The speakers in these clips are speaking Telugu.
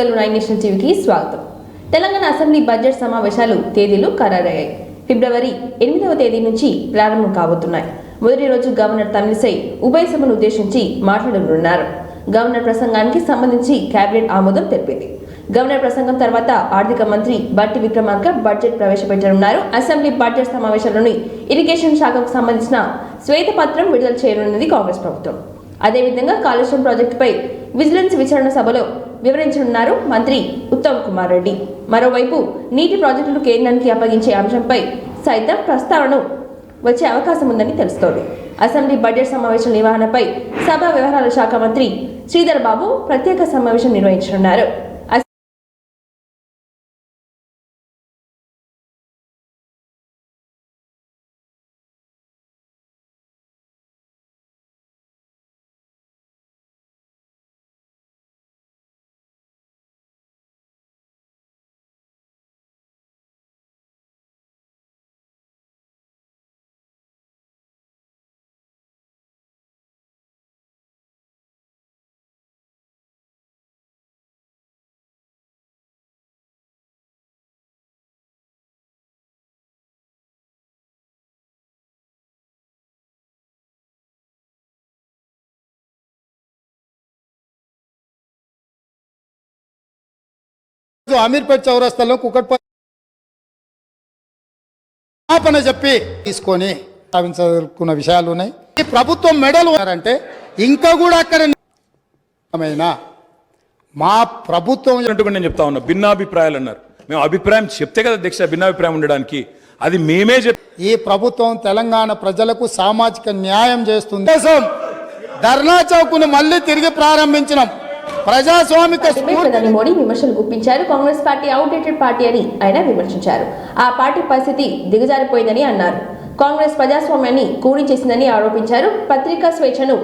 కొనగలు 9 నేషనల్ టీవీకి స్వాగతం. తెలంగాణ అసెంబ్లీ బడ్జెట్ సమావేశాలు తేదీలు ఖరారయ్యాయి. ఫిబ్రవరి 8వ తేదీ నుంచి ప్రారంభం కాబోతున్నాయి. మొదటి రోజు గవర్నర్ తమిళిసై ఉభయ సభను ఉద్దేశించి మాట్లాడనున్నారు. గవర్నర్ ప్రసంగానికి సంబంధించి కేబినెట్ ఆమోదం తెలిపింది. గవర్నర్ ప్రసంగం తర్వాత ఆర్థిక మంత్రి బట్టి విక్రమార్క బడ్జెట్ ప్రవేశపెట్టనున్నారు. అసెంబ్లీ బడ్జెట్ సమావేశాల్లోని ఇరిగేషన్ శాఖకు సంబంధించిన శ్వేతపత్రం విడుదల చేయనున్నది కాంగ్రెస్ ప్రభుత్వం. అదేవిధంగా కాళేశ్వరం ప్రాజెక్టుపై విజిలెన్స్ విచారణ సభలో వివరించనున్నారు మంత్రి ఉత్తమ్ కుమార్ రెడ్డి. మరోవైపు నీటి ప్రాజెక్టులు కేంద్రానికి అప్పగించే అంశంపై సైతం ప్రస్తావన వచ్చే అవకాశం ఉందని తెలుస్తోంది. అసెంబ్లీ బడ్జెట్ సమావేశం నిర్వహణపై సభ వ్యవహారాల శాఖ మంత్రి శ్రీధర్ బాబు ప్రత్యేక సమావేశం నిర్వహించనున్నారు. అమీర్పేట్ చౌరస్తాలో కుకట్పన చెప్పి తీసుకొని సాధించుకున్న విషయాలు ఉన్నాయి. ఈ ప్రభుత్వం మెడలు అంటే ఇంకా కూడా అక్కడ మా ప్రభుత్వం నేను చెప్తా ఉన్నా భిన్నాభిప్రాయాలు అన్నారు. మేము అభిప్రాయం చెప్తే కదా అధ్యక్ష భిన్నాభిప్రాయం ఉండడానికి, అది మేమే ఈ ప్రభుత్వం తెలంగాణ ప్రజలకు సామాజిక న్యాయం చేస్తుంది. ధర్నా చౌక్ను మళ్ళీ తిరిగి ప్రారంభించినాం. ప్రజాస్వామిక ప్రధాని మోడీ విమర్శలు గుప్పించారు. కాంగ్రెస్ పార్టీ అవుట్డేటెడ్ పార్టీ అని ఆయన విమర్శించారు. ఆ పార్టీ పరిస్థితి దిగజారిపోయిందని అన్నారు. కాంగ్రెస్ ప్రజాస్వామ్యాన్ని కూని చేసిందని ఆరోపించారు. పత్రికా స్వేచ్ఛను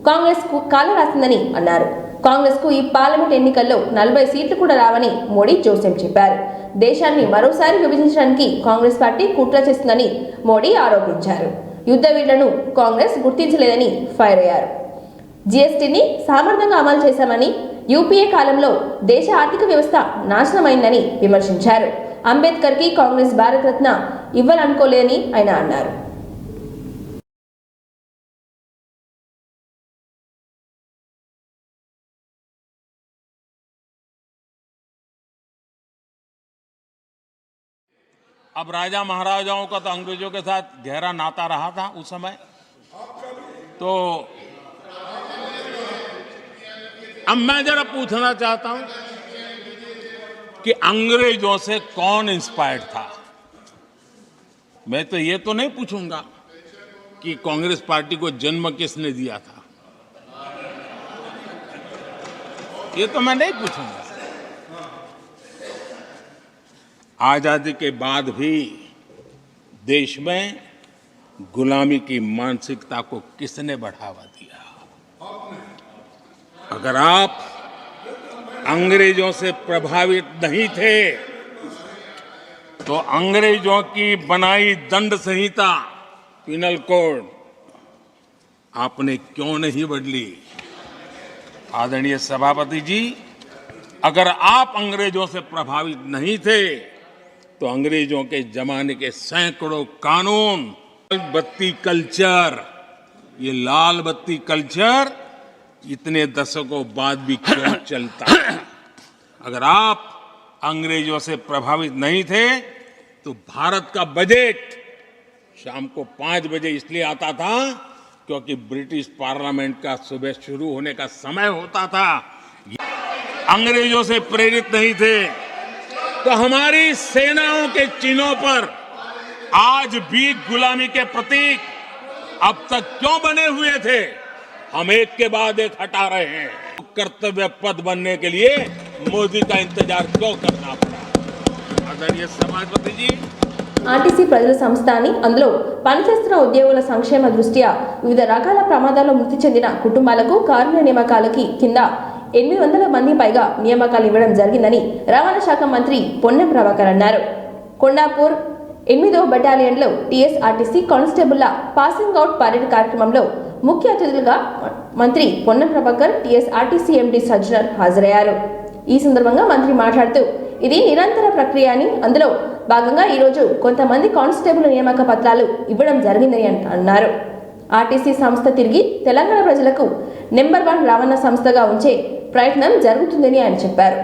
కాంగ్రెస్ కు కాలరాసిందని అన్నారు. కాంగ్రెస్ కు ఈ పార్లమెంట్ ఎన్నికల్లో 40 సీట్లు కూడా రావని మోడీ జోస్యం చెప్పారు. దేశాన్ని మరోసారి విభజించడానికి కాంగ్రెస్ పార్టీ కుట్ర చేస్తుందని మోడీ ఆరోపించారు. యుద్ధ వీరులను కాంగ్రెస్ గుర్తించలేదని ఫైర్ అయ్యారు. జీఎస్టీని సమర్థంగా అమలు చేశామని, యూపీఏ కాలంలో దేశ ఆర్థిక వ్యవస్థ నాశనమైందని విమర్శించారు. అంబేద్కర్ కి కాంగ్రెస్ భారతరత్న ఇవ్వాలనుకోలేదని ఆయన అన్నారు. अब राजा महाराजाओं का तो अंग्रेजों के साथ गहरा नाता रहा था उस समय, तो अब मैं जरा पूछना चाहता हूं कि अंग्रेजों से कौन इंस्पायर्ड था। मैं तो ये तो नहीं पूछूंगा कि कांग्रेस पार्टी को जन्म किसने दिया था, ये तो मैं नहीं पूछूंगा। आजादी के बाद भी देश में गुलामी की मानसिकता को किसने बढ़ावा दिया? अगर आप अंग्रेजों से प्रभावित नहीं थे तो अंग्रेजों की बनाई दंड संहिता पिनल कोड आपने क्यों नहीं बदली? आदरणीय सभापति जी, अगर आप अंग्रेजों से प्रभावित नहीं थे तो अंग्रेजों के जमाने के सैकड़ों कानून, बत्ती कल्चर, ये लाल बत्ती कल्चर इतने दशकों बाद भी क्यों चलता? अगर आप अंग्रेजों से प्रभावित नहीं थे तो भारत का बजट शाम को 5 बजे इसलिए आता था क्योंकि ब्रिटिश पार्लियामेंट का सुबह शुरू होने का समय होता था। अंग्रेजों से प्रेरित नहीं थे तो हमारी सेनाओं के चिन्हों पर आज भी गुलामी के प्रतीक अब तक क्यों बने हुए थे? हम एक के बाद एक हटा रहे हैं। कर्तव्य पद बनने के लिए मोदी का इंतजार क्यों करना पड़ा? आदरणीय सभापति जी, ఆర్టీసీ ప్రజల సంస్థ అని అందులో పనిచేస్తున్న ఉద్యోగుల సంక్షేమ దృష్ట్యా వివిధ రకాల ప్రమాదాల్లో మృతి చెందిన కుటుంబాలకు కారుణ్య నియామకాలకి కింద 800 మంది పైగా నియామకాలు ఇవ్వడం జరిగిందని రవాణా శాఖ మంత్రి పొన్నం ప్రభాకర్ అన్నారు. కొండాపూర్ 8వ బెటాలియన్లో టీఎస్ఆర్టీసీ కానిస్టేబుల్ల పాసింగ్ అవుట్ పరేడ్ కార్యక్రమంలో ముఖ్య అతిథులుగా మంత్రి పొన్నం ప్రభాకర్, టీఎస్ఆర్టీసీ ఎండీ సజ్జనర్ హాజరయ్యారు. ఈ సందర్భంగా మంత్రి మాట్లాడుతూ ఇది నిరంతర ప్రక్రియ అని, అందులో భాగంగా ఈరోజు కొంతమంది కానిస్టేబుల్ నియామక పత్రాలు ఇవ్వడం జరిగిందని అన్నారు. ఆర్టీసీ సంస్థ తిరిగి తెలంగాణ ప్రజలకు నెంబర్ 1 రవాణా సంస్థగా ఉంచే ప్రయత్నం జరుగుతుందని ఆయన చెప్పారు.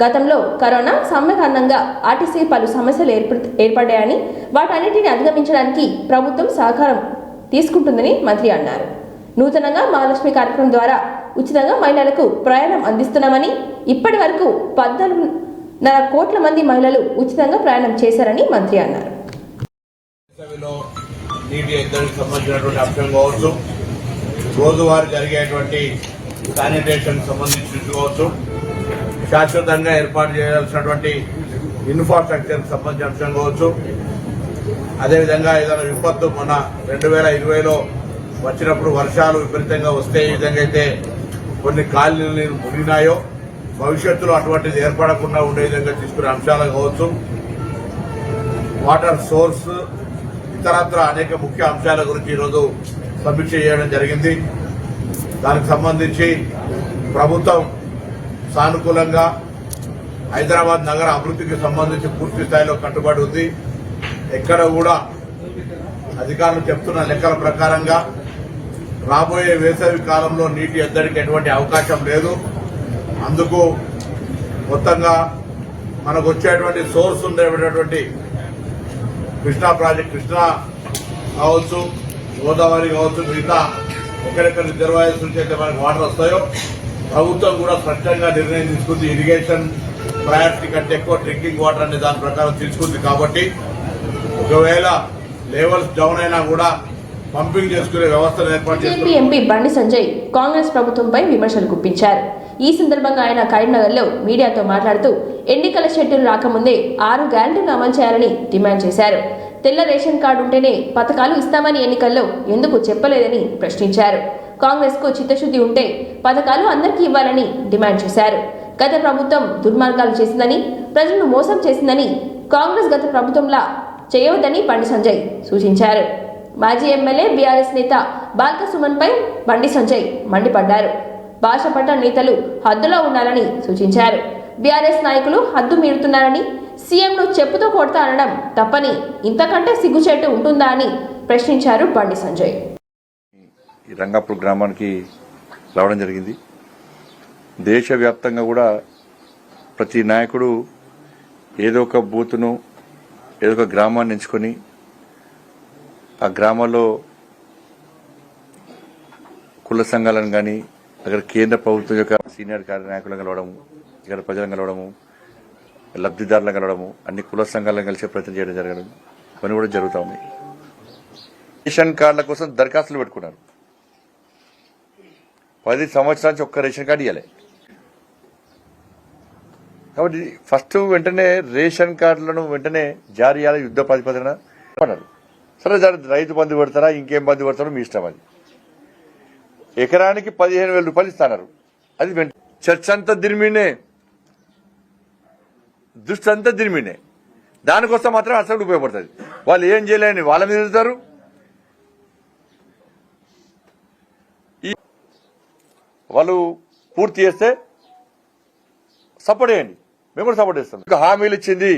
గతంలో కరోనా సమ్మె కారణంగా ఆర్టీసీ పలు సమస్యలు ఏర్పడ్డాయని, వాటన్నిటిని అధిగమించడానికి ప్రభుత్వం సహకారం తీసుకుంటుందని మంత్రి అన్నారు. నూతనంగా మహాలక్ష్మి కార్యక్రమం ద్వారా ఉచితంగా మహిళలకు ప్రయాణం అందిస్తున్నామని, ఇప్పటి వరకు 14.5 కోట్ల మంది మహిళలు ఉచితంగా ప్రయాణం చేశారని మంత్రి అన్నారు. నీటి ఎద్దడికి సంబంధించినటువంటి అంశం కావచ్చు, రోజువారీ జరిగేటువంటి శానిటేషన్ సంబంధించి కావచ్చు, శాశ్వతంగా ఏర్పాటు చేయాల్సినటువంటి ఇన్ఫ్రాస్ట్రక్చర్ సంబంధించిన అంశం కావచ్చు, అదేవిధంగా ఏదైనా విపత్తు మన 2020లో వచ్చినప్పుడు వర్షాలు విపరీతంగా వస్తే ఏ విధంగా అయితే కొన్ని కాలనీలు మునిగినాయో భవిష్యత్తులో అటువంటిది ఏర్పడకుండా ఉండే విధంగా తీసుకునే అంశాలు కావచ్చు, వాటర్ సోర్స్ ఇతరత్ర అనేక ముఖ్య అంశాల గురించి ఈరోజు సమీక్ష చేయడం జరిగింది. దానికి సంబంధించి ప్రభుత్వం సానుకూలంగా హైదరాబాద్ నగర అభివృద్ధికి సంబంధించి పూర్తి స్థాయిలో కట్టుబడి ఉంది. ఎక్కడ కూడా అధికారులు చెప్తున్న లెక్కల ప్రకారంగా రాబోయే వేసవి కాలంలో నీటి ఎద్దడికి ఎటువంటి అవకాశం లేదు. అందుకు మొత్తంగా మనకు వచ్చేటువంటి సోర్స్ ఉండేటువంటి కృష్ణా ప్రాజెక్ట్, కృష్ణా కావచ్చు, గోదావరి కావచ్చు, మిగతా ఎక్కడెక్కడ రిజర్వాయర్స్ నుంచి అయితే మనకు వాటర్ వస్తాయో ప్రభుత్వం కూడా స్పష్టంగా నిర్ణయం తీసుకుంది. ఇరిగేషన్ ప్రయారిటీ కంటే ఎక్కువ డ్రింకింగ్ వాటర్ అనే దాని ప్రకారం తీసుకుంది. కాబట్టి ఒకవేళ లెవెల్స్ డౌన్ అయినా కూడా పంపింగ్ చేసుకునే వ్యవస్థను ఏర్పాటు చేస్తుంది. ఎంపీ బండి సంజయ్ కాంగ్రెస్ ప్రభుత్వంపై విమర్శలు గుప్పించారు. ఈ సందర్భంగా ఆయన కరీంనగర్లో మీడియాతో మాట్లాడుతూ ఎన్నికల షెడ్యూల్ రాకముందే 6 గ్యారెంటీలు అమలు చేయాలని డిమాండ్ చేశారు. తెల్ల రేషన్ కార్డు ఉంటేనే పథకాలు ఇస్తామని ఎన్నికల్లో ఎందుకు చెప్పలేదని ప్రశ్నించారు. కాంగ్రెస్ కు చిత్తశుద్ధి ఉంటే పథకాలు అందరికీ ఇవ్వాలని డిమాండ్ చేశారు. గత ప్రభుత్వం దుర్మార్గాలు చేసిందని, ప్రజలను మోసం చేసిందని కాంగ్రెస్ గత ప్రభుత్వంలా చేయవద్దని బండి సంజయ్ సూచించారు. మాజీ ఎమ్మెల్యే బీఆర్ఎస్ నేత బాల్క సుమన్ పై బండి సంజయ్ మండిపడ్డారు. భాష పట్ల నేతలు హద్దులో ఉండాలని సూచించారు. బీఆర్ఎస్ నాయకులు హద్దు మీరుతున్నారని, సీఎంను చెప్పుతో కొడతా అనడం తప్పని, ఇంతకంటే సిగ్గుచేటు ఉంటుందా అని ప్రశ్నించారు బండి సంజయ్. ఈ రంగాపూర్ గ్రామానికి రావడం జరిగింది. దేశవ్యాప్తంగా కూడా ప్రతి నాయకుడు ఏదో ఒక బూత్ను, ఏదో ఒక గ్రామాన్ని ఎంచుకొని ఆ గ్రామాల్లో కుల సంఘాలను కానీ, అక్కడ కేంద్ర ప్రభుత్వం యొక్క సీనియర్ నాయకులను కలవడము, ఇక్కడ ప్రజలను కలవడము, లబ్ధిదారులను కలవడము, అన్ని కుల సంఘాలను కలిసే ప్రయత్నం చేయడం జరగడం పని కూడా జరుగుతూ ఉంది. రేషన్ కార్డుల కోసం దరఖాస్తులు పెట్టుకున్నారు. 10 సంవత్సరాల నుంచి ఒక్క రేషన్ కార్డు ఇవ్వలే. కాబట్టి ఫస్ట్ వెంటనే రేషన్ కార్డులను వెంటనే జారీ చేయాలి, యుద్ధ ప్రాతిపదికన అన్నారు. సరే రైతు బంధు పెడతారా, ఇంకేం బంధు పెడతారో మీ ఇష్టం. అది ఎకరానికి 15,000 రూపాయలు ఇస్తున్నారు. అది చర్చ అంతా దిరిమినే, దృష్టి అంతా దిరిమినే. దానికోసం మాత్రం అసలు ఉపయోగపడుతుంది. వాళ్ళు ఏం చేయలేని వాళ్ళ మీద వెళ్తారు. వాళ్ళు పూర్తి చేస్తే సపోర్ట్ చేయండి, మేము కూడా సపోర్ట్ చేస్తాం. ఇంకా హామీలు ఇచ్చింది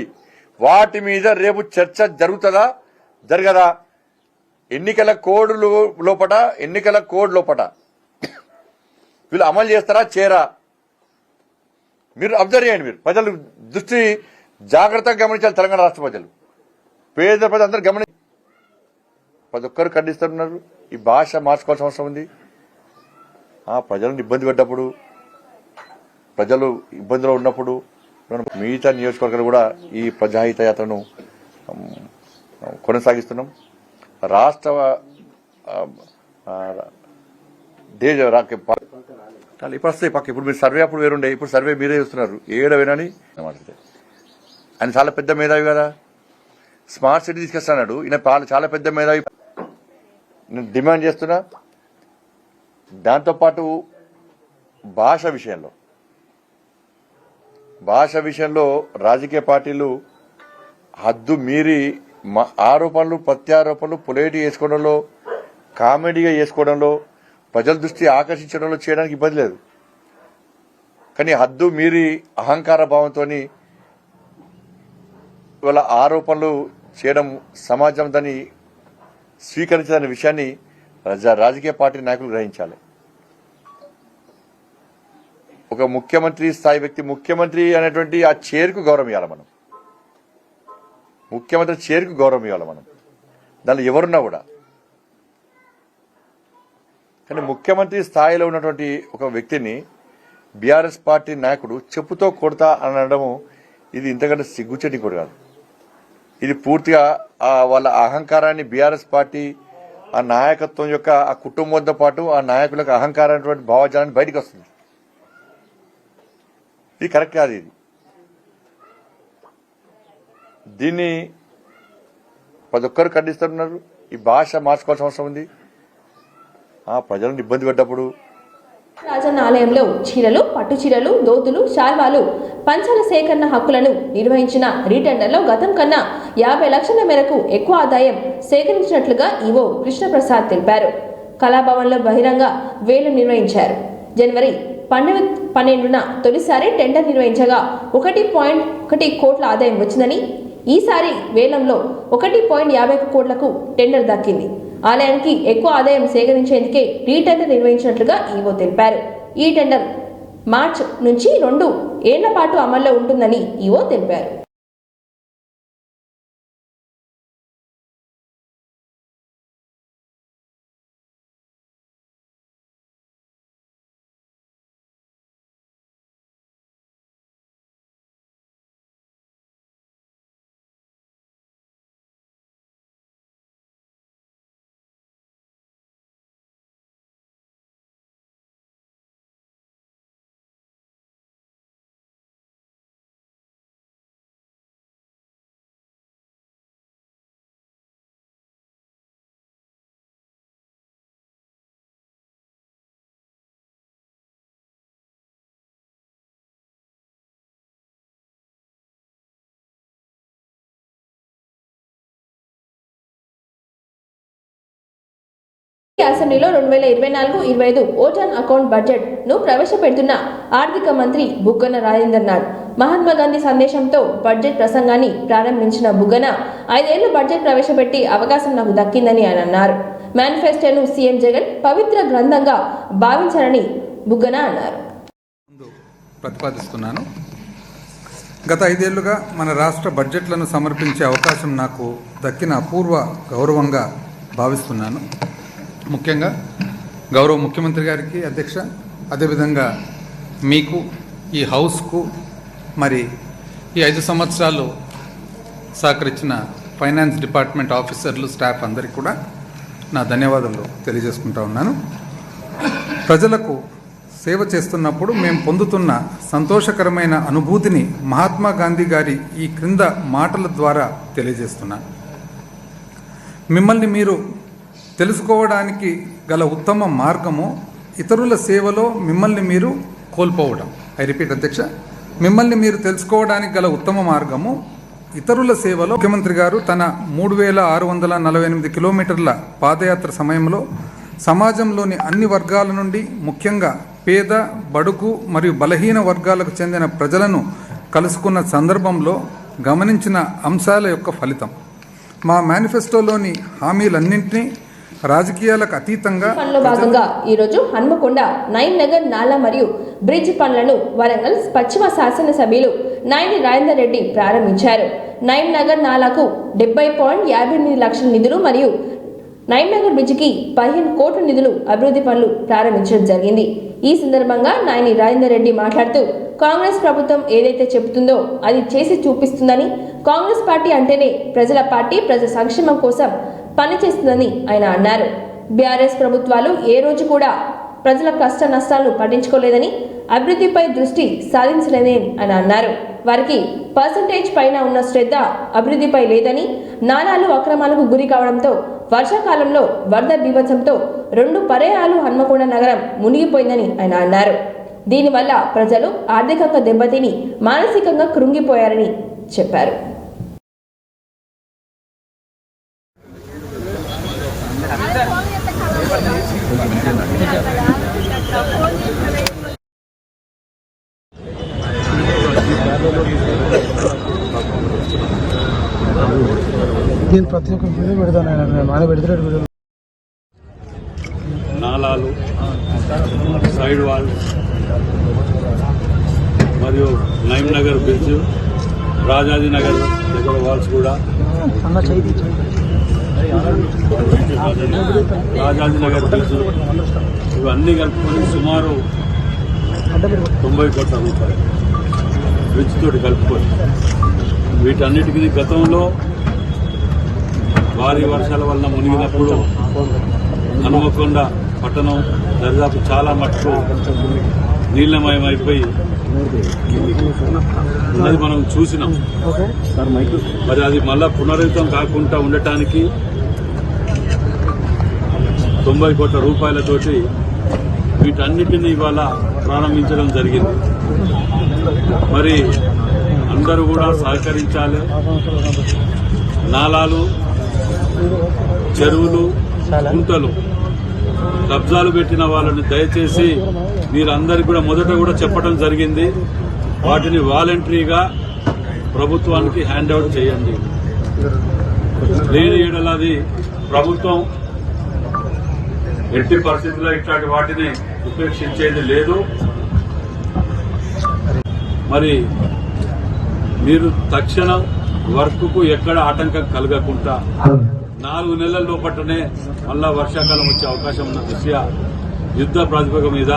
వాటి మీద రేపు చర్చ జరుగుతుందా జరగదా? ఎన్నికల కోడ్ లోపట వీళ్ళు అమలు చేస్తారా చేయరా మీరు అబ్జర్వ్ చేయండి. మీరు ప్రజలు దృష్టి జాగ్రత్తగా గమనించాలి. తెలంగాణ రాష్ట్ర ప్రజలు, పేద ప్రజలు అందరూ ప్రతి ఒక్కరు ఖండిస్తున్నారు. ఈ భాష మార్చుకోవాల్సిన అవసరం ఉంది. ప్రజలను ఇబ్బంది పెట్టినప్పుడు, ప్రజలు ఇబ్బందిలో ఉన్నప్పుడు మిగతా నియోజకవర్గాలు కూడా ఈ ప్రజాహిత యాత్రను కొనసాగిస్తున్నాం. రాష్ట్ర ఇప్పుడు వస్తాయి పక్క. ఇప్పుడు మీరు సర్వే అప్పుడు వేరుండే, ఇప్పుడు సర్వే మీరే చూస్తున్నారు. ఏడవేనని ఆయన చాలా పెద్ద మేధావి కదా, స్మార్ట్ సిటీ తీసుకొస్తున్నాడు. ఈయన చాలా పెద్ద మేధావి. నేను డిమాండ్ చేస్తున్నా. దాంతోపాటు భాష విషయంలో రాజకీయ పార్టీలు హద్దు మీరి ఆరోపణలు ప్రత్యారోపణలు పొలైట్ చేసుకోవడంలో, కామెడీగా చేసుకోవడంలో, ప్రజల దృష్టి ఆకర్షించడంలో చేయడానికి ఇబ్బంది లేదు. కానీ హద్దు మీరి అహంకార భావంతో ఇవాళ ఆరోపణలు చేయడం సమాజం దాన్ని స్వీకరించదనే విషయాన్ని రాజకీయ పార్టీ నాయకులు గ్రహించాలి. ఒక ముఖ్యమంత్రి స్థాయి వ్యక్తి, ముఖ్యమంత్రి అనేటువంటి ఆ చైర్కు గౌరవం ఇవ్వాలి మనం. ముఖ్యమంత్రి చైర్కు గౌరవం ఇవ్వాలి మనం, దానిలో ఎవరున్నా కూడా. కానీ ముఖ్యమంత్రి స్థాయిలో ఉన్నటువంటి ఒక వ్యక్తిని బీఆర్ఎస్ పార్టీ నాయకుడు చెప్పుతో కొడతా అనడము ఇది ఇంతకంటే సిగ్గుచేటి కూడా కాదు. ఇది పూర్తిగా వాళ్ళ అహంకారాన్ని బీఆర్ఎస్ పార్టీ ఆ నాయకత్వం యొక్క ఆ కుటుంబంతో పాటు ఆ నాయకులకు అహంకారమైనటువంటి భావజాలాన్ని బయటకు వస్తుంది. ఇది కరెక్ట్ కాదు. దీన్ని ప్రతి ఒక్కరు ఖండిస్తున్నారు. ఈ భాష మార్చుకోవాల్సిన అవసరం ఉంది. ప్రజలను ఇబ్బంది పెట్టప్పుడు రాజన్న ఆలయంలో చీరలు, పట్టు చీరలు, దోతులు, శాల్వాలు, పంచల సేకరణ హక్కులను నిర్వహించిన రీటెండర్లో గతం కన్నా 50 లక్షల మేరకు ఎక్కువ ఆదాయం సేకరించినట్లుగా ఈవో కృష్ణప్రసాద్ తెలిపారు. కళాభవన్లో బహిరంగ వేలు నిర్వహించారు. జనవరి 12న తొలిసారి టెండర్ నిర్వహించగా 1.1 కోట్ల ఆదాయం వచ్చిందని, ఈసారి వేలంలో 1.51 కోట్లకు టెండర్ దక్కింది. ఆలయానికి ఎక్కువ ఆదాయం సేకరించేందుకే రీటెండర్ నిర్వహించినట్లుగా ఈవో తెలిపారు. ఈ టెండర్ మార్చ్ నుంచి 2 ఏళ్ల పాటు అమల్లో ఉంటుందని ఈవో తెలిపారు. అసెంబ్లీలో 2024-25 ఓటాన్ అకౌంట్ బడ్జెట్ ను ప్రవేశపెడుతున్న ఆర్థిక మంత్రి బుగ్గన రాజేందర్ నాథ్ మహాత్మా గాంధీ సందేశంతో బడ్జెట్ ప్రసంగాన్ని ప్రారంభించిన బుగ్గన 5 ఏళ్లు బడ్జెట్ ప్రవేశపెట్టి అవకాశం నాకు దక్కిందని ఆయన అన్నారు. మేనిఫెస్టోను సీఎం జగన్ పవిత్ర గ్రంథంగా భావించారని బుగ్గన అన్నారు. ప్రతిపాదిస్తున్నాను. గత 5 ఏళ్లుగా మన రాష్ట్ర బడ్జెట్లను సమర్పించే అవకాశం నాకు దక్కిన అపూర్వ గౌరవంగా భావిస్తున్నాను. ముఖ్యంగా గౌరవ ముఖ్యమంత్రి గారికి అధ్యక్ష, అదేవిధంగా మీకు, ఈ హౌస్కు, మరి ఈ 5 సంవత్సరాలు సహకరించిన ఫైనాన్స్ డిపార్ట్మెంట్ ఆఫీసర్లు, స్టాఫ్ అందరికీ కూడా నా ధన్యవాదాలు తెలియజేసుకుంటా ఉన్నాను. ప్రజలకు సేవ చేస్తున్నప్పుడు మేము పొందుతున్న సంతోషకరమైన అనుభూతిని మహాత్మా గాంధీ గారి ఈ క్రింద మాటల ద్వారా తెలియజేస్తున్నాను. మిమ్మల్ని మీరు తెలుసుకోవడానికి గల ఉత్తమ మార్గము ఇతరుల సేవలో మిమ్మల్ని మీరు కోల్పోవడం. ఐ రిపీట్ అధ్యక్ష, మిమ్మల్ని మీరు తెలుసుకోవడానికి గల ఉత్తమ మార్గము ఇతరుల సేవలో. ముఖ్యమంత్రి గారు తన 3648 కిలోమీటర్ల పాదయాత్ర సమయంలో సమాజంలోని అన్ని వర్గాల నుండి, ముఖ్యంగా పేద, బడుగు మరియు బలహీన వర్గాలకు చెందిన ప్రజలను కలుసుకున్న సందర్భంలో గమనించిన అంశాల యొక్క ఫలితం. మా మేనిఫెస్టోలోని హామీలన్నింటినీ రాజకీయాలకు అతీతంగా పనుల్లో భాగంగా ఈరోజు హన్మకొండ నైన్ నగర్ నాలా మరియు బ్రిడ్జ్ పనులను వరంగల్ పశ్చిమ శాసనసభ్యులు నాయని రాజేందర్ రెడ్డి ప్రారంభించారు. నైన్ నగర్ నాలాకు 70.58 లక్షల నిధులు మరియు నైన్ నగర్ బ్రిడ్జికి 15 కోట్ల నిధులు అభివృద్ధి పనులు ప్రారంభించడం జరిగింది. ఈ సందర్భంగా నాయని రాజేందర్ రెడ్డి మాట్లాడుతూ కాంగ్రెస్ ప్రభుత్వం ఏదైతే చెబుతుందో అది చేసి చూపిస్తుందని, కాంగ్రెస్ పార్టీ అంటేనే ప్రజల పార్టీ, ప్రజల సంక్షేమం కోసం పనిచేస్తుందని ఆయన అన్నారు. బీఆర్ఎస్ ప్రభుత్వాలు ఏ రోజు కూడా ప్రజల కష్ట నష్టాలను పట్టించుకోలేదని, అభివృద్ధిపై దృష్టి సాధించలేదని ఆయన అన్నారు. వారికి పర్సంటేజ్ పైన ఉన్న శ్రద్ధ అభివృద్ధిపై లేదని, నాలాలు అక్రమాలకు గురి కావడంతో వర్షాకాలంలో వరద బీభత్సంతో 2 పర్యాయాలు హన్మకొండ నగరం మునిగిపోయిందని ఆయన అన్నారు. దీనివల్ల ప్రజలు ఆర్థికంగా దెబ్బతిని మానసికంగా కృంగిపోయారని చెప్పారు. నేను ప్రతి ఒక్క వీడియో పెడతాను ఆయన నాన్న పెడతాడు వీడియో. నాలాలు, సైడ్ వాల్ మరియు నైమ్ నగర్ బ్రిడ్జ్, రాజాజీ నగర్ దగ్గర వాల్స్ కూడా, రాజాజీ నగర్ బ్రిడ్జ్ ఇవన్నీ కలుపుకొని సుమారు 90 కోట్ల రూపాయలు బ్రిడ్జ్ తోటి కలుపుకొని వీటన్నిటికీ గతంలో భారీ వర్షాల వలన మునిగినప్పుడు హనుమకొండ పట్టణం దరిదాపు చాలా మట్టుకు నీళ్లమయమైపోయి ఉన్నది మనం చూసినాం. మరి అది మళ్ళా పునరుద్ధం కాకుండా ఉండటానికి 90 కోట్ల రూపాయలతోటి వీటన్నిటిని ఇవాళ ప్రారంభించడం జరిగింది. మరి అందరూ కూడా సహకరించాలి. నాలాలు, చెరువులు, కుంటలు కబ్జాలు పెట్టిన వాళ్ళని దయచేసి మీరందరికీ కూడా మొదట కూడా చెప్పడం జరిగింది, వాటిని వాలంటరీగా ప్రభుత్వానికి హ్యాండ్ అవుట్ చేయండి. లేని ఏడలది ప్రభుత్వం ఎట్టి పరిస్థితుల్లో ఇట్లాంటి వాటిని ఉపేక్షించేది లేదు. మరి మీరు తక్షణం వర్క్కు ఎక్కడ ఆటంకం కలగకుండా 4 నెలల లోపలనే మళ్ళా వర్షాకాలం వచ్చే అవకాశం ఉన్న దృష్ట్యా యుద్ధ ప్రాతిపదిక మీద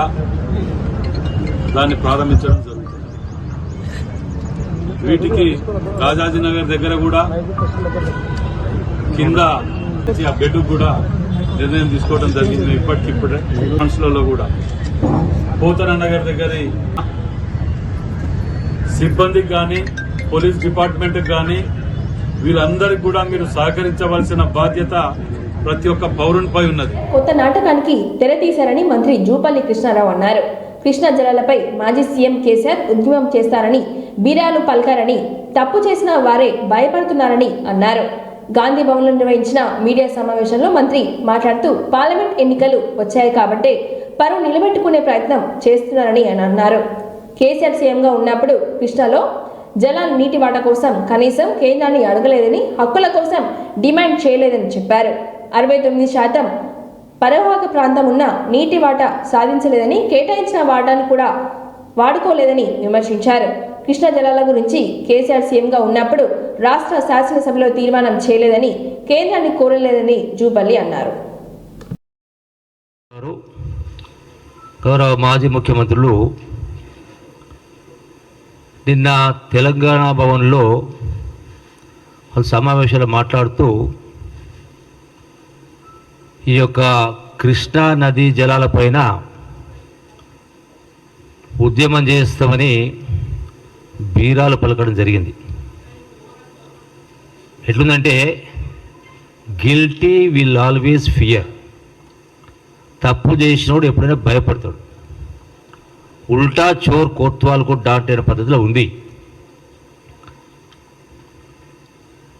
దాన్ని ప్రారంభించడం జరుగుతుంది. వీటికి రాజాజీనగర్ దగ్గర కూడా కింద ఆ బెడ్ కూడా నిర్ణయం తీసుకోవడం జరిగింది. ఇప్పటికిప్పుడే మనుషులలో కూడా పోతన నగర్ దగ్గర సిబ్బందికి కానీ పోలీస్ డిపార్ట్మెంట్కి కానీ వీళ్ళందరికీ కూడా మీరు సహకరించవలసిన బాధ్యత ప్రతి ఒక్క పౌరునిపై ఉన్నది. కొత్త నాటకానికి తెర తీశారని మంత్రి జూపల్లి కృష్ణారావు అన్నారు. కృష్ణా జలాలపై మాజీ సీఎం కేసీఆర్ ఉద్యమం చేస్తారని బీరాలు పలికారని, తప్పు చేసిన వారే భయపడుతున్నారని అన్నారు. గాంధీ భవన్లో నిర్వహించిన మీడియా సమావేశంలో మంత్రి మాట్లాడుతూ పార్లమెంట్ ఎన్నికలు వచ్చాయి కాబట్టే పరువు నిలబెట్టుకునే ప్రయత్నం చేస్తున్నారని అన్నారు. కేసీఆర్ సీఎంగా ఉన్నప్పుడు కృష్ణాలో జలాల నీటి వాటా కోసం కనీసం కేంద్రాన్ని అడగలేదని, హక్కుల కోసం డిమాండ్ చేయలేదని చెప్పారు. 69% పరివాహక ప్రాంతం ఉన్న నీటి వాటా సాధించలేదని, కేటాయించిన వాటాను కూడా వాడుకోలేదని విమర్శించారు. కృష్ణా జలాల గురించి కేసీఆర్ సీఎంగా ఉన్నప్పుడు రాష్ట్ర శాసనసభలో తీర్మానం చేయలేదని, కేంద్రాన్ని కోరలేదని జూపల్లి అన్నారు. గౌరవ మాజీ ముఖ్యమంత్రులు నిన్న తెలంగాణ భవన్లో సమావేశాలు మాట్లాడుతూ ఈ యొక్క కృష్ణా నదీ జలాలపైన ఉద్యమం చేస్తామని బీరాలు పలకడం జరిగింది. ఎట్లుందంటే గిల్టీ విల్ ఆల్వేస్ ఫియర్. తప్పు చేసినోడు ఎప్పుడైనా భయపడతాడు. ఉల్టా చోర్ కోత్వాల్కు డాట్ అనే పద్ధతిలో ఉంది.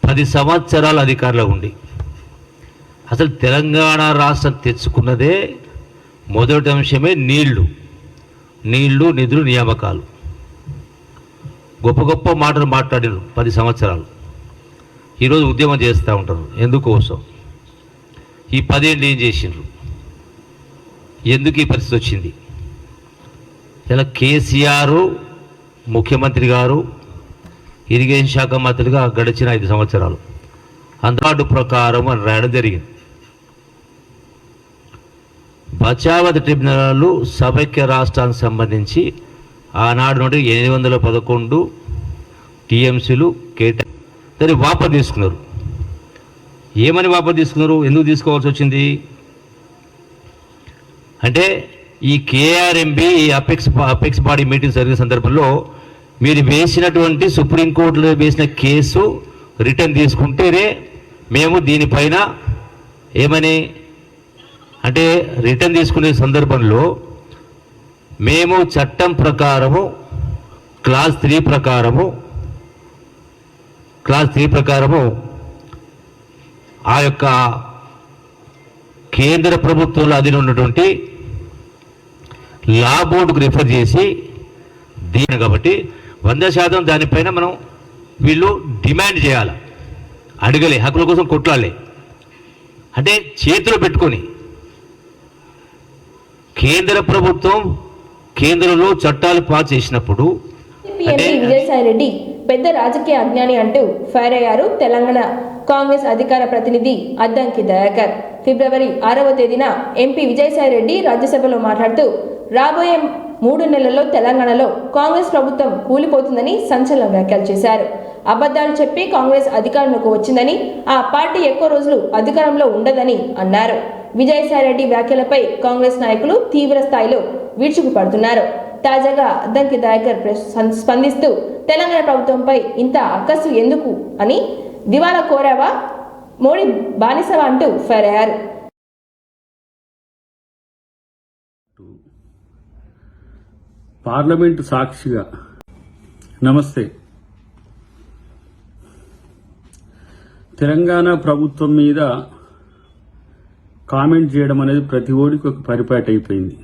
10 సంవత్సరాల అధికారంలో ఉండి అసలు తెలంగాణ రాష్ట్రం తెచ్చుకున్నదే మొదటి అంశమే నీళ్లు, నిధులు, నియామకాలు. గొప్ప గొప్ప మాటలు మాట్లాడారు 10 సంవత్సరాలు. ఈరోజు ఉద్యమం చేస్తూ ఉంటారు. ఎందుకోసం? ఈ 10 ఏళ్ళు ఏం చేసిండ్రు? ఎందుకు ఈ పరిస్థితి వచ్చింది? ఇలా కేసీఆర్ ముఖ్యమంత్రి గారు ఇరిగేషన్ శాఖ మంత్రిగా గడిచిన 5 సంవత్సరాలు అందుబాటు ప్రకారం అని రాయడం జరిగింది. బచావత్ ట్రిబ్యునల్ సమైక్య రాష్ట్రానికి సంబంధించి ఆనాడు నుండి 811 టీఎంసీలు దాన్ని వాపసు తీసుకున్నారు. ఏమని వాపసు తీసుకున్నారు? ఎందుకు తీసుకోవాల్సి వచ్చింది అంటే ఈ కేఆర్ఎంబి అపెక్స్ బాడీ మీటింగ్ జరిగిన సందర్భంలో మీరు వేసినటువంటి సుప్రీంకోర్టులో వేసిన కేసు రిటర్న్ తీసుకుంటేనే మేము దీనిపైన ఏమని అంటే రిటర్న్ తీసుకునే సందర్భంలో మేము చట్టం ప్రకారము క్లాస్ 3 ప్రకారము ఆ యొక్క కేంద్ర ప్రభుత్వంలో అధీనంలో ఉన్నటువంటి లా బోర్డుకు రిఫర్ చేసి కాబట్టి 100% దానిపైన మనం వీళ్ళు డిమాండ్ చేయాలి. అడగలే, హక్కుల కోసం కొట్లాడలే. అంటే చేతిలో పెట్టుకొని కేంద్ర ప్రభుత్వం కేంద్రంలో చట్టాలు పాస్ చేసినప్పుడు ఎంపీ విజయసాయి రెడ్డి పెద్ద రాజకీయ అజ్ఞాని అంటూ ఫైర్ అయ్యారు తెలంగాణ కాంగ్రెస్ అధికార ప్రతినిధి అద్దంకి దయాకర్. ఫిబ్రవరి 6వ తేదీన ఎంపీ విజయసాయి రెడ్డి రాజ్యసభలో మాట్లాడుతూ రాబోయే 3 నెలల్లో తెలంగాణలో కాంగ్రెస్ ప్రభుత్వం కూలిపోతుందని సంచలన వ్యాఖ్యలు చేశారు. అబద్ధాలు చెప్పి కాంగ్రెస్ అధికారంలోకి వచ్చిందని, ఆ పార్టీ ఎక్కువ రోజులు అధికారంలో ఉండదని అన్నారు. విజయసాయి రెడ్డి వ్యాఖ్యలపై కాంగ్రెస్ నాయకులు తీవ్ర స్థాయిలో విరుచుకుపడుతున్నారు. తాజాగా అద్దంకి దయాకర్ స్పందిస్తూ తెలంగాణ ప్రభుత్వంపై ఇంత అక్కసు ఎందుకు అని, దివాలా కోరావా, మోడీ బానిసవా అంటూ ఫైర్ అయ్యారు. పార్లమెంటు సాక్షిగా నమస్తే. తెలంగాణ ప్రభుత్వం మీద కామెంట్ చేయడం అనేది ప్రతి ఓడికి ఒక పరిపాటి అయిపోయింది.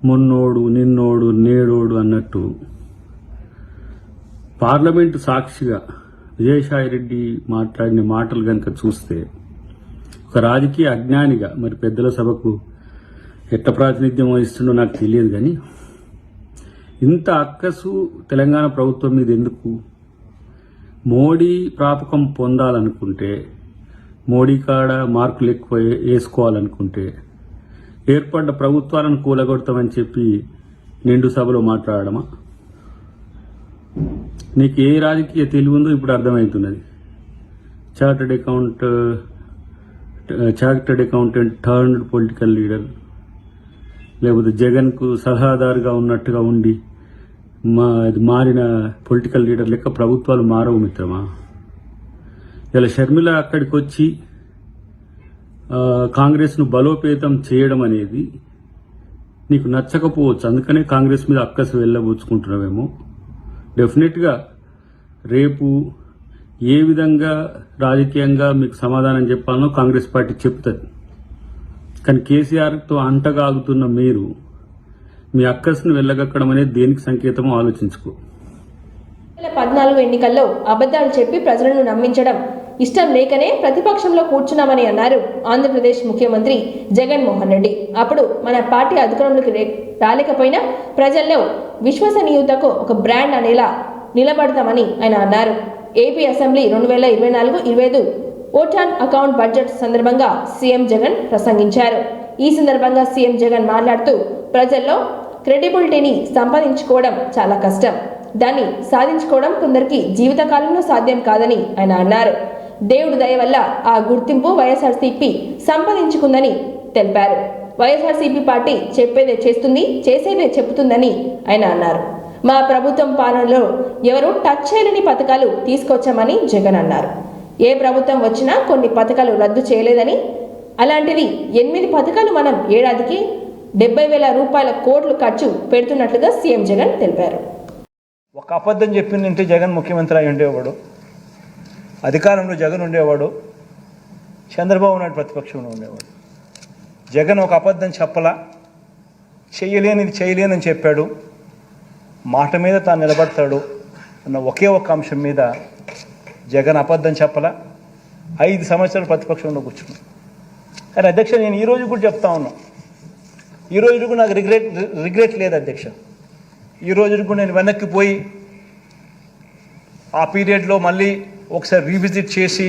మొన్నోడు, నిన్నోడు, నేడోడు అన్నట్టు పార్లమెంటు సాక్షిగా విజయసాయి రెడ్డి మాట్లాడిన మాటలు కనుక చూస్తే ఒక రాజకీయ అజ్ఞానిగా, మరి పెద్దల సభకు ఎట్ట ప్రాతినిధ్యం వహిస్తుండో నాకు తెలియదు, కానీ ఇంత అక్కసు తెలంగాణ ప్రభుత్వం మీద ఎందుకు? మోడీ ప్రాపకం పొందాలనుకుంటే, మోడీ కాడ మార్కులు ఎక్కువ వేసుకోవాలనుకుంటే ఏర్పడ్డ ప్రభుత్వాలను కూలగొడతామని చెప్పి నిండు సభలో మాట్లాడమా? నీకు ఏ రాజకీయ తెలివి ఉందో ఇప్పుడు అర్థమవుతున్నది. Chartered accountant turned political leader, లేకపోతే జగన్కు సలహాదారుగా ఉన్నట్టుగా ఉండి మారిన పొలిటికల్ లీడర్ లెక్క ప్రభుత్వాలు మారవు మిత్రమా. ఇలా షర్మిల అక్కడికి వచ్చి కాంగ్రెస్ను బలోపేతం చేయడం అనేది నీకు నచ్చకపోవచ్చు, అందుకనే కాంగ్రెస్ మీద అక్కసు వెళ్ళబోచుకుంటున్నావేమో. డెఫినెట్గా రేపు ఏ విధంగా రాజకీయంగా మీకు సమాధానం చెప్పాలనో కాంగ్రెస్ పార్టీ చెప్తుంది. కానీ కేసీఆర్తో అంటగాగుతున్న మీరు మీ అక్కస్ను వెళ్ళగక్కడం అనేది దేనికి సంకేతమో ఆలోచించుకో. 2014 ఎన్నికల్లో అబద్ధాలు చెప్పి ప్రజలను నమ్మించడం ఇష్టం లేకనే ప్రతిపక్షంలో కూర్చున్నామని అన్నారు ఆంధ్రప్రదేశ్ ముఖ్యమంత్రి జగన్మోహన్ రెడ్డి. అప్పుడు మన పార్టీ అధికారంలోకి రాలేకపోయినా ప్రజల్లో విశ్వసనీయతకు ఒక బ్రాండ్ అనేలా నిలబడతామని ఆయన అన్నారు. AP assembly 2024-25 vote on account budget సందర్భంగా సీఎం జగన్ ప్రసంగించారు. ఈ సందర్భంగా సీఎం జగన్ మాట్లాడుతూ ప్రజల్లో క్రెడిబిలిటీని సంపాదించుకోవడం చాలా కష్టం, దాన్ని సాధించుకోవడం కొందరికి జీవితకాలంలో సాధ్యం కాదని ఆయన అన్నారు. దేవుడి దయ వల్ల ఆ గుర్తింపు వైఎస్ఆర్సీపీ సంపాదించుకుందని తెలిపారు. వైఎస్ఆర్సీపీ పార్టీ చెప్పేదే చేస్తుంది, చేసేదే చెబుతుందని ఆయన అన్నారు. మా ప్రభుత్వం పాలనలో ఎవరు టచ్ చేయలేని పథకాలు తీసుకొచ్చామని జగన్ అన్నారు. ఏ ప్రభుత్వం వచ్చినా కొన్ని పథకాలు రద్దు చేయలేదని, అలాంటిది 8 పథకాలు మనం ఏడాదికి 70,000 రూపాయల కోట్లు ఖర్చు పెడుతున్నట్లుగా సీఎం జగన్ తెలిపారు. ఒక అబద్ధం చెప్పిందంటే జగన్ ముఖ్యమంత్రి అయి ఉండేవాడు, అధికారంలో జగన్ ఉండేవాడు, చంద్రబాబు నాయుడు ప్రతిపక్షంలో ఉండేవాడు. జగన్ ఒక అబద్ధం చెప్పలా, చేయలేనిది చేయలేనని చెప్పాడు, మాట మీద తాను నిలబడతాడు అన్న ఒకే ఒక్క అంశం మీద జగన్ అబద్ధం చెప్పలా. 5 సంవత్సరాలు ప్రతిపక్షంలో కూర్చున్నాను. కానీ అధ్యక్ష, నేను ఈరోజు కూడా చెప్తా ఉన్నా, ఈ రోజు కూడా నాకు రిగ్రెట్ లేదు అధ్యక్ష. ఈ రోజు కూడా నేను వెనక్కి పోయి ఆ పీరియడ్లో మళ్ళీ ఒకసారి రీవిజిట్ చేసి,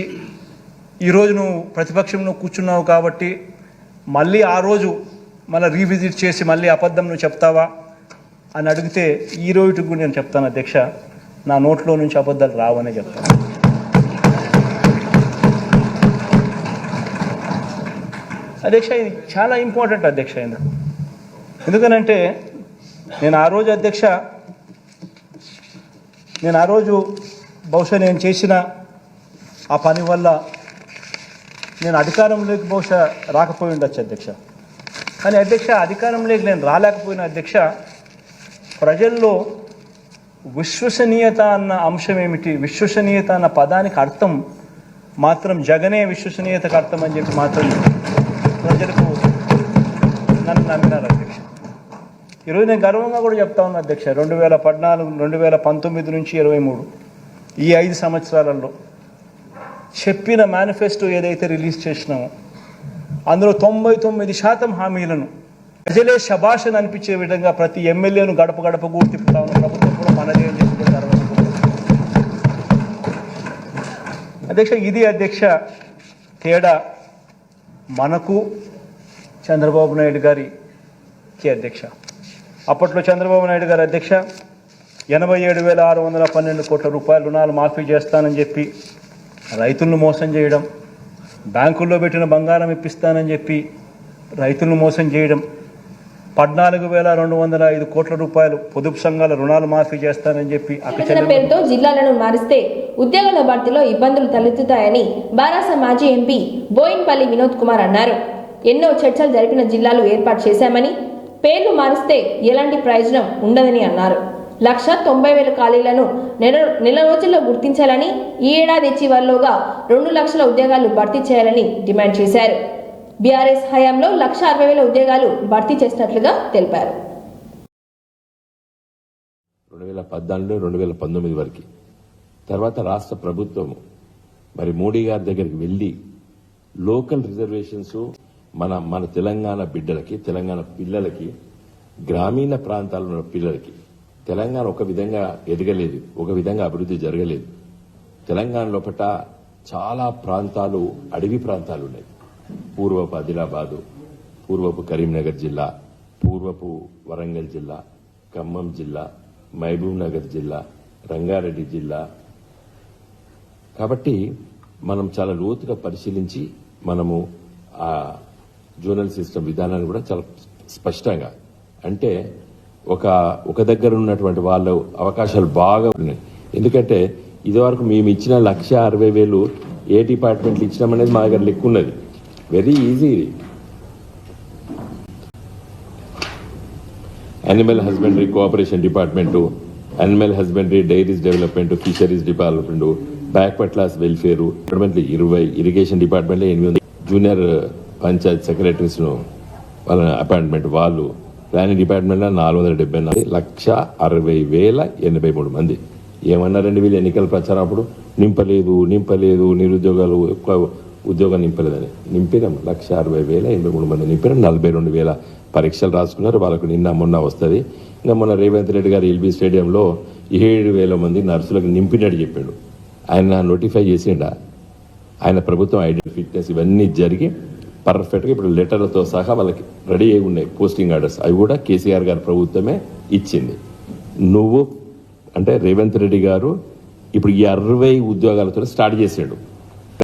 ఈరోజు నువ్వు ప్రతిపక్షంలో కూర్చున్నావు కాబట్టి మళ్ళీ ఆ రోజు మళ్ళీ రీవిజిట్ చేసి మళ్ళీ అబద్ధం నువ్వు చెప్తావా అని అడిగితే ఈ రోజుకి కూడా నేను చెప్తాను అధ్యక్ష, నా నోట్లో నుంచి అబద్ధాలు రావనే చెప్తాను. అధ్యక్ష, ఇది చాలా ఇంపార్టెంట్ అధ్యక్ష. ఎందుకనంటే నేను ఆ రోజు బహుశా నేను చేసిన ఆ పని వల్ల నేను అధికారంలోకి బహుశా రాకపోయి ఉండొచ్చు అధ్యక్ష. కానీ అధ్యక్ష, అధికారంలోకి నేను రాలేకపోయిన అధ్యక్ష, ప్రజల్లో విశ్వసనీయత అన్న అంశం ఏమిటి, విశ్వసనీయత అన్న పదానికి అర్థం మాత్రం జగనే విశ్వసనీయతకు అర్థం అని చెప్పి మాత్రం ప్రజలకు నన్ను నమ్మినారు అధ్యక్ష. ఈరోజు నేను గర్వంగా కూడా చెప్తా ఉన్నా అధ్యక్ష, 2014, 2019 నుంచి 23 ఈ 5 సంవత్సరాలలో చెప్పిన మేనిఫెస్టో ఏదైతే రిలీజ్ చేసినామో అందులో 99% హామీలను ప్రజలే శభాషను అనిపించే విధంగా ప్రతి ఎమ్మెల్యేను గడప గడప కూడా తిప్పుతా ఉన్న ప్రభుత్వం కూడా మనదే అని చెప్పి అధ్యక్ష, ఇది అధ్యక్ష తేడా మనకు చంద్రబాబు నాయుడు గారికి అధ్యక్ష. అప్పట్లో చంద్రబాబు నాయుడు గారు అధ్యక్ష 87,612 కోట్ల రూపాయల రుణాలు మాఫీ చేస్తానని చెప్పి రైతులను మోసం చేయడం, బ్యాంకుల్లో పెట్టిన బంగారం ఇప్పిస్తానని చెప్పి రైతులను మోసం చేయడం, 14,205 కోట్ల రూపాయలు పొదుపు సంఘాల రుణాలు మాఫీ చేస్తానని చెప్పి విభజన పేరుతో జిల్లాలను మారిస్తే ఉద్యోగాల భర్తీలో ఇబ్బందులు తలెత్తుతాయని బారాస మాజీ ఎంపీ బోయిన్పల్లి వినోద్ కుమార్ అన్నారు. ఎన్నో చర్చలు జరిపిన జిల్లాలు ఏర్పాటు చేశామని, పేర్లు మారిస్తే ఎలాంటి ప్రయోజనం ఉండదని అన్నారు. 1,90,000 ఖాళీలను నెల రోజుల్లో గుర్తించాలని, ఈ ఏడాది చివరిలోగా 2 లక్షల ఉద్యోగాలు భర్తీ చేయాలని డిమాండ్ చేశారు. బీఆర్ఎస్ హయాంలో 1,60,000 ఉద్యోగాలు భర్తీ చేసినట్లుగా తెలిపారు. 2014 2019 వరకు తర్వాత రాష్ట్ర ప్రభుత్వం మరి మోడీ గారి దగ్గరికి వెళ్లి లోకల్ రిజర్వేషన్స్ మన తెలంగాణ బిడ్డలకి, తెలంగాణ పిల్లలకి, గ్రామీణ ప్రాంతాల్లో ఉన్న పిల్లలకి తెలంగాణ ఒక విధంగా ఎదగలేదు, ఒక విధంగా అభివృద్ధి జరగలేదు. తెలంగాణ లోపల చాలా ప్రాంతాలు అడవి ప్రాంతాలు ఉన్నాయి. పూర్వపు ఆదిలాబాదు, పూర్వపు కరీంనగర్ జిల్లా, పూర్వపు వరంగల్ జిల్లా, ఖమ్మం జిల్లా, మహబూబ్ నగర్ జిల్లా, రంగారెడ్డి జిల్లా. కాబట్టి మనం చాలా లోతుగా పరిశీలించి మనము ఆ జోనల్ సిస్టమ్ విధానాన్ని కూడా చాలా స్పష్టంగా, అంటే ఒక దగ్గర ఉన్నటువంటి వాళ్ళ అవకాశాలు బాగా ఉన్నాయి. ఎందుకంటే ఇదివరకు మేము ఇచ్చిన 1,60,000 ఏ డిపార్ట్మెంట్లు ఇచ్చినామనేది మా దగ్గర లెక్క ఉన్నది. Very easy. Animal husbandry cooperation department, animal husbandry diaries development, fisheries department, backward class welfare డిపార్ట్మెంట్లు 20, ఇరిగేషన్ డిపార్ట్మెంట్లో 800, జూనియర్ పంచాయత్ సెక్రటరీస్ వాళ్ళ అపాయింట్మెంట్ వాళ్ళు, ప్లానింగ్ డిపార్ట్మెంట్లో 474, 1,60,083 మంది. ఏమన్నారండి వీళ్ళు ఎన్నికల ప్రచారం అప్పుడు? నింపలేదు, నిరుద్యోగాలు ఎక్కువ ఉద్యోగం నింపలేదని. నింపినాం 1,60,083 మంది నింపినాం. 42,000 పరీక్షలు రాసుకున్నారు. వాళ్ళకు నిన్న మొన్న వస్తుంది. ఇంకా మొన్న రేవంత్ రెడ్డి గారు ఎల్బీ స్టేడియంలో 7,000 మంది నర్సులకు నింపినట్టు చెప్పాడు. ఆయన నోటిఫై చేసిండా? ఆయన ప్రభుత్వం ఐడెంటిటీ ఫిట్నెస్ ఇవన్నీ జరిగి పర్ఫెక్ట్గా ఇప్పుడు లెటర్లతో సహా వాళ్ళకి రెడీ అయి ఉన్నాయి పోస్టింగ్ ఆర్డర్స్. అవి కూడా కేసీఆర్ గారి ప్రభుత్వమే ఇచ్చింది. నువ్వు అంటే రేవంత్ రెడ్డి గారు ఇప్పుడు ఈ 60 ఉద్యోగాలతో స్టార్ట్ చేసాడు.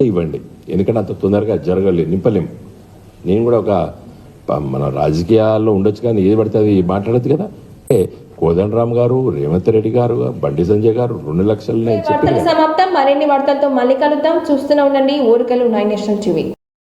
ఇవ్వండి, ఎందుకంటే అంత తొందరగా జరగలేదు, నింపలేము. నేను కూడా మన రాజకీయాల్లో ఉండొచ్చు కానీ ఏది పడితే అది మాట్లాడద్దు కదా. కోదండరామ్ గారు, రేవంత్ రెడ్డి గారు, బండి సంజయ్ గారు 2 లక్షలు సమాప్తం. మరిన్ని వార్తలతో మళ్ళీ కలుద్దాం. చూస్తూనే ఉండండి ఓరుకలు 9 నేషనల్ టీవీ.